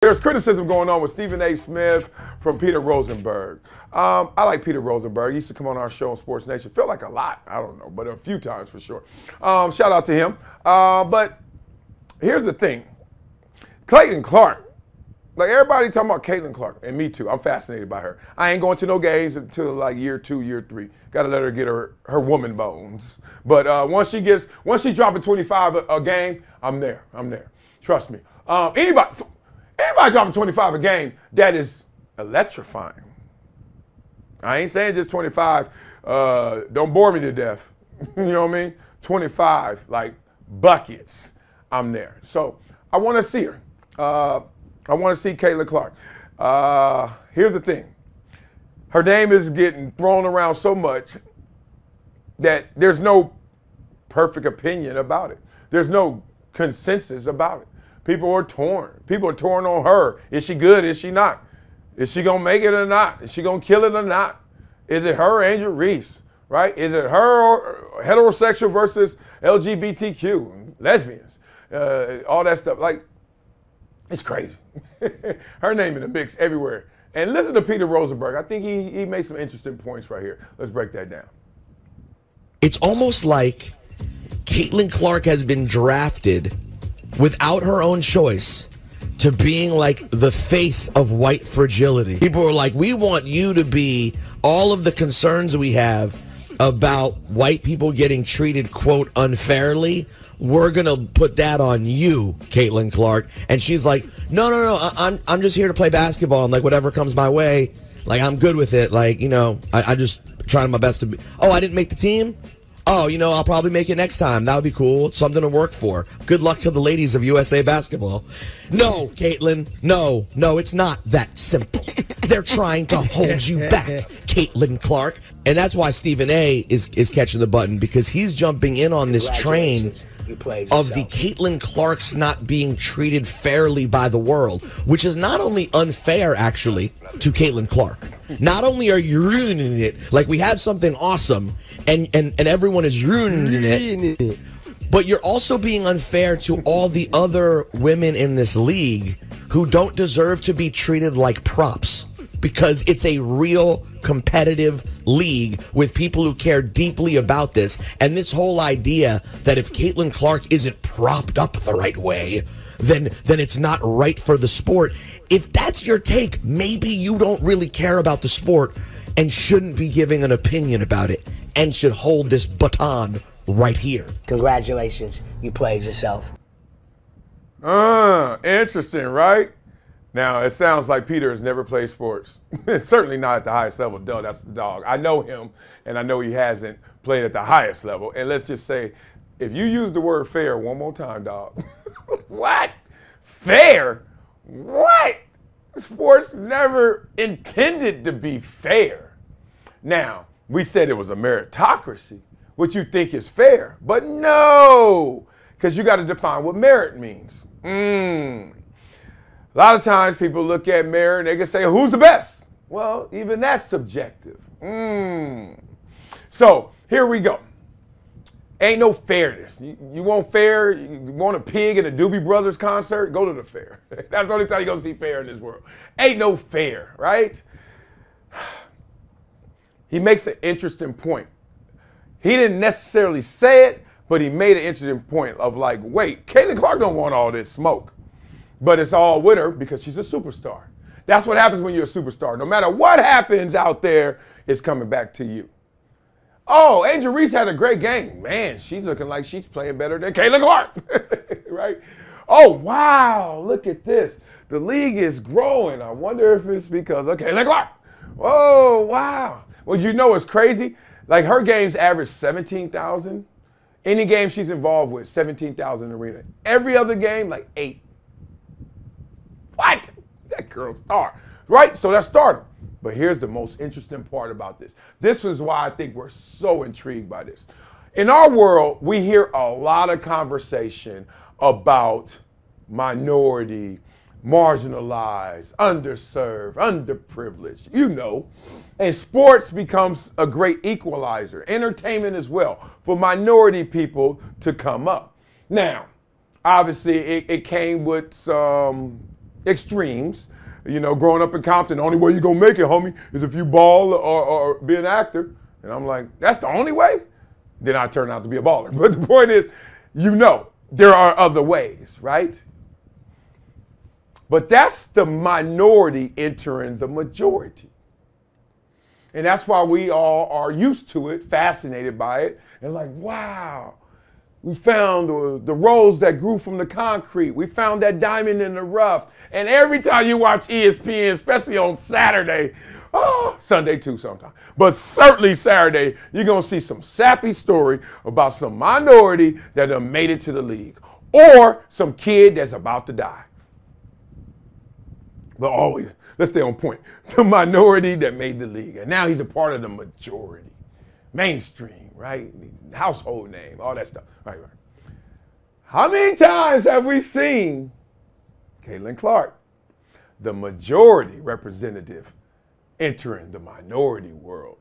There's criticism going on with Stephen A. Smith from Peter Rosenberg. I like Peter Rosenberg. He used to come on our show on Sports Nation. Felt like a lot, I don't know, but a few times for sure. Shout out to him. But here's the thing. Caitlyn Clark. Like everybody talking about Caitlyn Clark, and me too. I'm fascinated by her. I ain't going to no games until like year 2, year 3. Got to let her get her woman bones. But once she dropping 25 a game, I'm there. Trust me. Anybody dropping 25 a game, that is electrifying. I ain't saying just 25. Don't bore me to death. You know what I mean? 25, like buckets. I'm there. So I want to see her. I want to see Caitlyn Clark. Here's the thing. Her name is getting thrown around so much that there's no perfect opinion about it. There's no consensus about it. People are torn. People are torn on her. Is she good? Is she not? Is she going to make it or not? Is she going to kill it or not? Is it her or Angel Reese, right? Is it her or heterosexual versus LGBTQ, lesbians, all that stuff? Like, it's crazy. Her name in the mix everywhere. And listen to Peter Rosenberg. I think he made some interesting points right here. Let's break that down. It's almost like Caitlyn Clark has been drafted without her own choice to being like the face of white fragility. People are like, we want you to be all of the concerns we have about white people getting treated, quote, unfairly. We're going to put that on you, Caitlyn Clark. And she's like, no, I'm just here to play basketball. And like, whatever comes my way, like, I'm good with it. Like, you know, I just trying my best to be. Oh, I didn't make the team? Oh, you know, I'll probably make it next time. That would be cool. Something to work for. Good luck to the ladies of USA Basketball. No, Caitlyn. No, it's not that simple. They're trying to hold you back, Caitlyn Clark. And that's why Stephen A. is catching the button, because he's jumping in on this train of the Caitlyn Clarks not being treated fairly by the world, which is not only unfair, actually, to Caitlyn Clark. Not only are you ruining it, like we have something awesome, and everyone is ruining it, but you're also being unfair to all the other women in this league who don't deserve to be treated like props, because it's a real competitive league with people who care deeply about this. And this whole idea that if Caitlyn Clark isn't propped up the right way, then it's not right for the sport. If that's your take, maybe you don't really care about the sport and shouldn't be giving an opinion about it and should hold this baton right here. Congratulations, you played yourself. Interesting, right? Now, it sounds like Peter has never played sports. Certainly not at the highest level. Duh, that's the dog. I know him, and I know he hasn't played at the highest level. And let's just say, if you use the word fair one more time, dog. What? Fair? What? Sports never intended to be fair. Now, we said it was a meritocracy, what you think is fair. But no, because you got to define what merit means. A lot of times people look at merit and they can say, who's the best? Well, even that's subjective. So here we go. Ain't no fairness. You want fair? You want a pig in a Doobie Brothers concert? Go to the fair. That's the only time you're going to see fair in this world. Ain't no fair, right? He makes an interesting point. He didn't necessarily say it, but he made an interesting point of like, wait, Caitlyn Clark don't want all this smoke. But it's all with her because she's a superstar. That's what happens when you're a superstar. No matter what happens out there, it's coming back to you. Oh, Angel Reese had a great game. Man, she's looking like she's playing better than Caitlyn Clark, right? Oh, wow, look at this. The league is growing. I wonder if it's because of Caitlyn Clark. Oh, wow. Well, you know what's crazy? Like her games average 17,000. Any game she's involved with, 17,000 in the arena. Every other game, like 8. What? That girl's star, right? So that's stardom. But here's the most interesting part about this. This is why I think we're so intrigued by this. In our world, we hear a lot of conversation about minority, marginalized, underserved, underprivileged, you know. And sports becomes a great equalizer, entertainment as well, for minority people to come up. Now, obviously, it came with some extremes. Growing up in Compton, the only way you're going to make it, homie, is if you ball or be an actor. And I'm like, that's the only way? Then I turn out to be a baller. But the point is, there are other ways, right? But that's the minority entering the majority. And that's why we all are used to it, fascinated by it, and like, wow, we found the rose that grew from the concrete. We found that diamond in the rough. And every time you watch ESPN, especially on Saturday, Sunday too sometimes, but certainly Saturday, you're going to see some sappy story about some minority that have made it to the league or some kid that's about to die. But always, let's stay on point. The minority that made the league. And now he's a part of the majority. Mainstream, right? Household name, all that stuff. Right. How many times have we seen Caitlyn Clark, the majority representative, entering the minority world,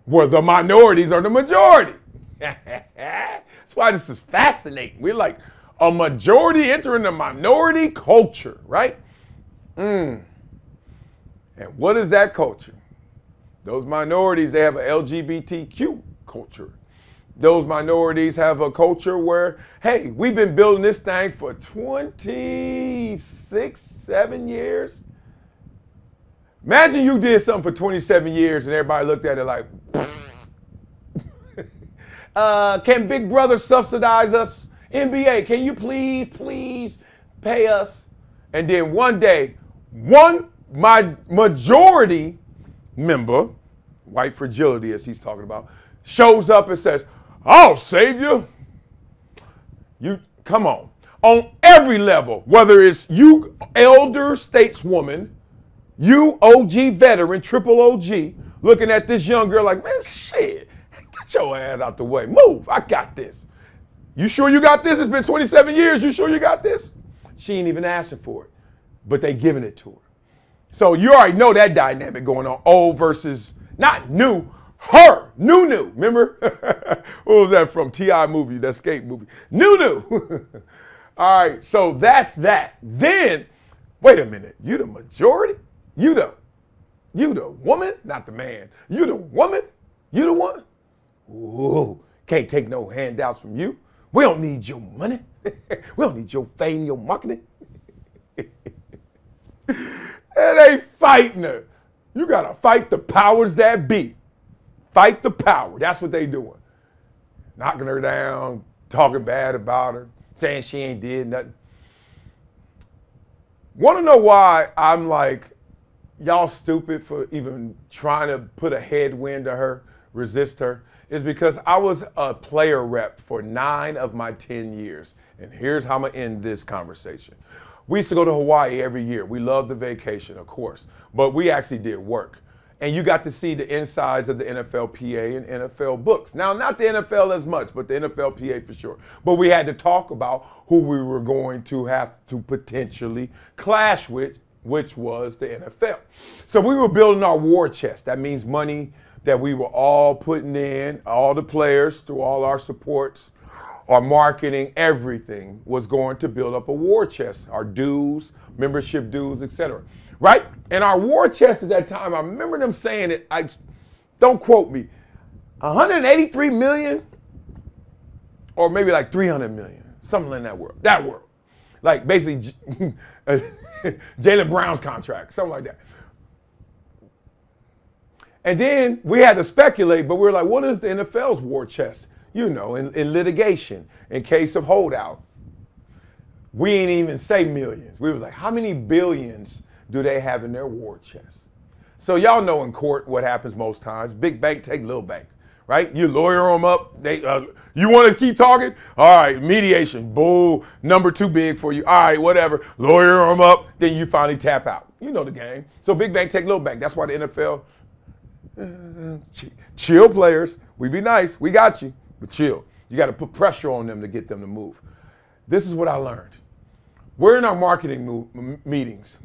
where the minorities are the majority? That's why this is fascinating. We're like a majority entering the minority culture, right? And what is that culture? Those minorities, they have an LGBTQ culture. Those minorities have a culture where, hey, we've been building this thing for 7 years. Imagine you did something for 27 years and everybody looked at it like, can Big Brother subsidize us? NBA, can you please pay us? And then one day, my majority member, white fragility as he's talking about, shows up and says, I'll save you. You come on every level, whether it's you elder stateswoman, you OG veteran, triple OG, looking at this young girl like, man, shit, get your ass out the way. Move, I got this. You sure you got this? It's been 27 years. You sure you got this? She ain't even asking for it, but they giving it to her. So you already know that dynamic going on. Old versus not new, her, new. Remember? What was that from? T.I. movie, that skate movie. New. All right, so that's that. Then, wait a minute. You the majority? You the woman? Not the man. You the woman? You the one? Ooh, can't take no handouts from you. We don't need your money. We don't need your fame, your marketing. And they fighting her. You got to fight the powers that be. Fight the power. That's what they doing. Knocking her down, talking bad about her, saying she ain't did nothing. Want to know why I'm like, y'all stupid for even trying to put a headwind to her, resist her? Is because I was a player rep for 9 of my 10 years. And here's how I'm going to end this conversation. We used to go to Hawaii every year. We loved the vacation, of course, but we actually did work. And you got to see the insides of the NFLPA and NFL books. Now, not the NFL as much, but the NFLPA for sure. But we had to talk about who we were going to have to potentially clash with, which was the NFL. So we were building our war chest. That means money that we were all putting in, all the players through all our supports, our marketing, everything was going to build up a war chest, our dues, membership dues, etc. Right? And our war chest at that time, I remember them saying it, don't quote me, 183 million or maybe like 300 million, something in that world. Like basically Jaylen Brown's contract, something like that. And then we had to speculate, but we were like, what is the NFL's war chest? You know, in litigation, in case of holdout. We ain't even say millions. We was like, how many billions do they have in their war chest? So y'all know in court what happens most times. Big bank take little bank, right? You lawyer them up. You want to keep talking? All right, mediation. Bull, number too big for you. All right, whatever. Lawyer them up. Then you finally tap out. You know the game. So big bank take little bank. That's why the NFL, chill players. We be nice. We got you. But chill. You got to put pressure on them to get them to move. This is what I learned. We're in our marketing meetings,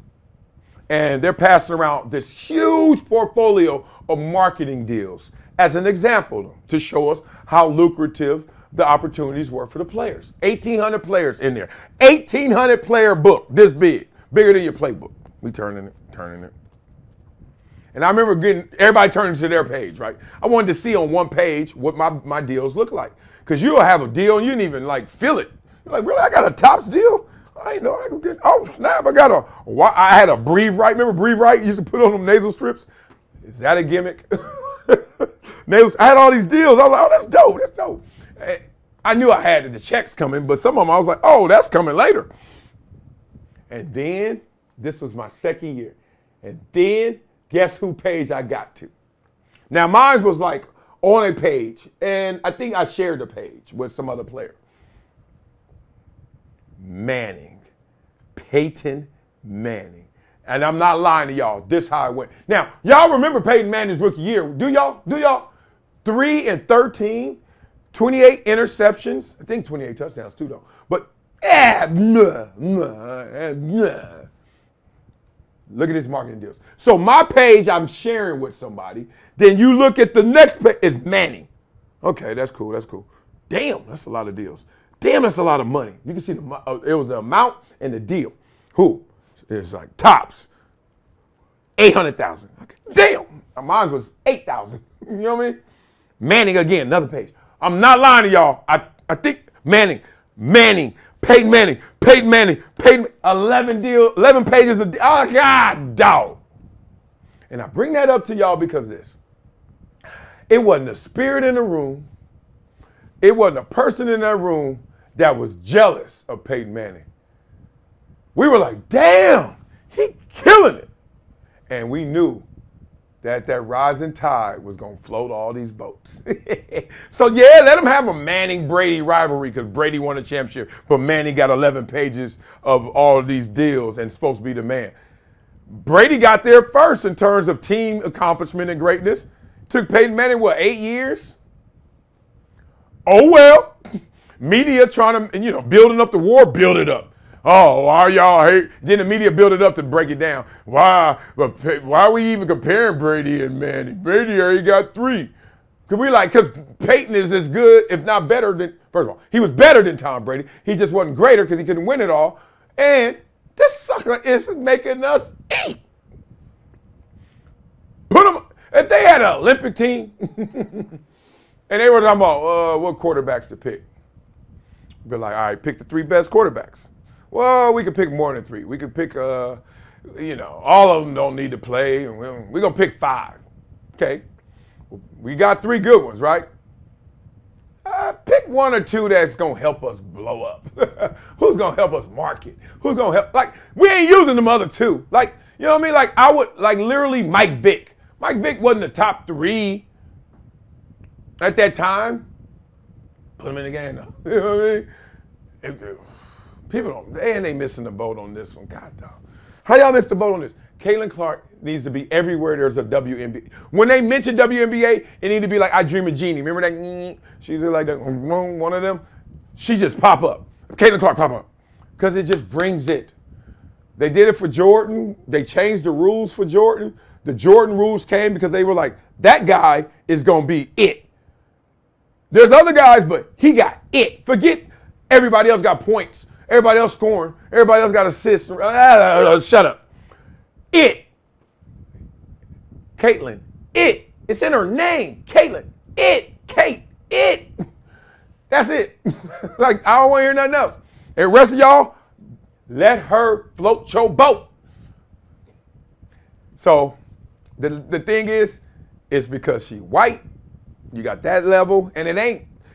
and they're passing around this huge portfolio of marketing deals as an example to show us how lucrative the opportunities were for the players. 1,800 players in there. 1,800 player book, this big. bigger than your playbook. We turning it. And I remember getting everybody turning to their page, right? I wanted to see on one page what my deals look like. Because you'll have a deal and you didn't even like feel it. You're like, really? I got a Tops deal? I didn't know I could get, oh snap, I had a Breathe Right. Remember Breathe Right? You used to put on them nasal strips. Is that a gimmick? I had all these deals. I was like, oh, that's dope. I knew I had the checks coming, but some of them I was like, oh, that's coming later. And then, this was my second year. And then, guess who page I got to? Now, mine was like on a page, and I think I shared the page with some other player. Manning. Peyton Manning. And I'm not lying to y'all. This is how it went. Now, y'all remember Peyton Manning's rookie year. Do y'all? 3 and 13, 28 interceptions. I think 28 touchdowns too, though. But, look at his marketing deals. So my page I'm sharing with somebody. Then you look at the next page. It's Manning. Okay, that's cool. Damn, that's a lot of deals. Damn, that's a lot of money. You can see it was the amount and the deal. Who? It's like Tops. 800,000. Okay. Damn. Mine was 8,000. You know what I mean? Manning again, another page. I'm not lying to y'all. I think Manning, Peyton Manning, 11 pages of, oh God, dog. And I bring that up to y'all because this. It wasn't a spirit in the room. It wasn't a person in that room that was jealous of Peyton Manning. We were like, damn, he killing it. And we knew that rising tide was going to float all these boats. So, yeah, let them have a Manning-Brady rivalry because Brady won a championship, but Manning got 11 pages of all of these deals and supposed to be the man. Brady got there first in terms of team accomplishment and greatness. Took Peyton Manning, 8 years? Oh, well. Media trying to, building up the war, build it up. Oh, why y'all hate? Then the media build it up to break it down. Why are we even comparing Brady and Manning? Brady already got 3. Because Peyton is as good, if not better than, first of all, he was better than Tom Brady. He just wasn't greater because he couldn't win it all. And this sucker is making us eat. Put him, if they had an Olympic team, and they were talking about what quarterbacks to pick. Be like, all right, pick the 3 best quarterbacks. Well, we could pick more than 3. We could pick, all of them don't need to play. We're going to pick 5. Okay. We got 3 good ones, right? Pick 1 or 2 that's going to help us blow up. Who's going to help us market? Who's going to help? We ain't using them other 2. You know what I mean? I would, literally Mike Vick. Mike Vick wasn't the top 3 at that time. Put him in the game, though. You know what I mean? People they missing the boat on this one. God, dog. How y'all miss the boat on this? Caitlyn Clark needs to be everywhere there's a WNBA. When they mention WNBA, it need to be like I Dream of Jeannie. Remember that? She's like that, one of them. She just pop up. Caitlyn Clark pop up. Because it just brings it. They did it for Jordan. They changed the rules for Jordan. The Jordan rules came because they were like, that guy is going to be it. There's other guys, but he got it. Forget everybody else got points. Everybody else scoring. Everybody else got assists. Shut up. It. Caitlyn. It. It's in her name. Caitlyn. It. Kate. It. That's it. I don't want to hear nothing else. And the rest of y'all, let her float your boat. So the thing is, it's because she white. You got that level. And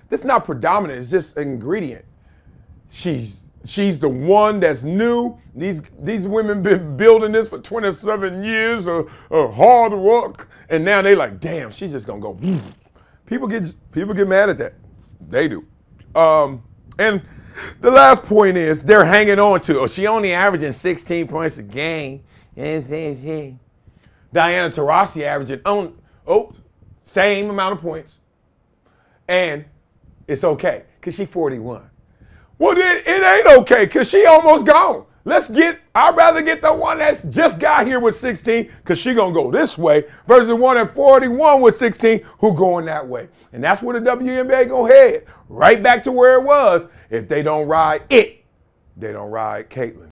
this is not predominant. It's just an ingredient. She's the one that's new. These women been building this for 27 years of hard work, and now they like, damn, she's just gonna go. People get mad at that. They do. And the last point is they're hanging on to. Oh, she only averaging 16 points a game. Diana Taurasi averaging same amount of points, and it's okay because she's 41. Well, then it ain't okay because she almost gone. I'd rather get the one that's just got here with 16 because she going to go this way versus the one at 41 with 16 who going that way. And that's where the WNBA going to head. Right back to where it was. If they don't ride it, they don't ride Caitlyn.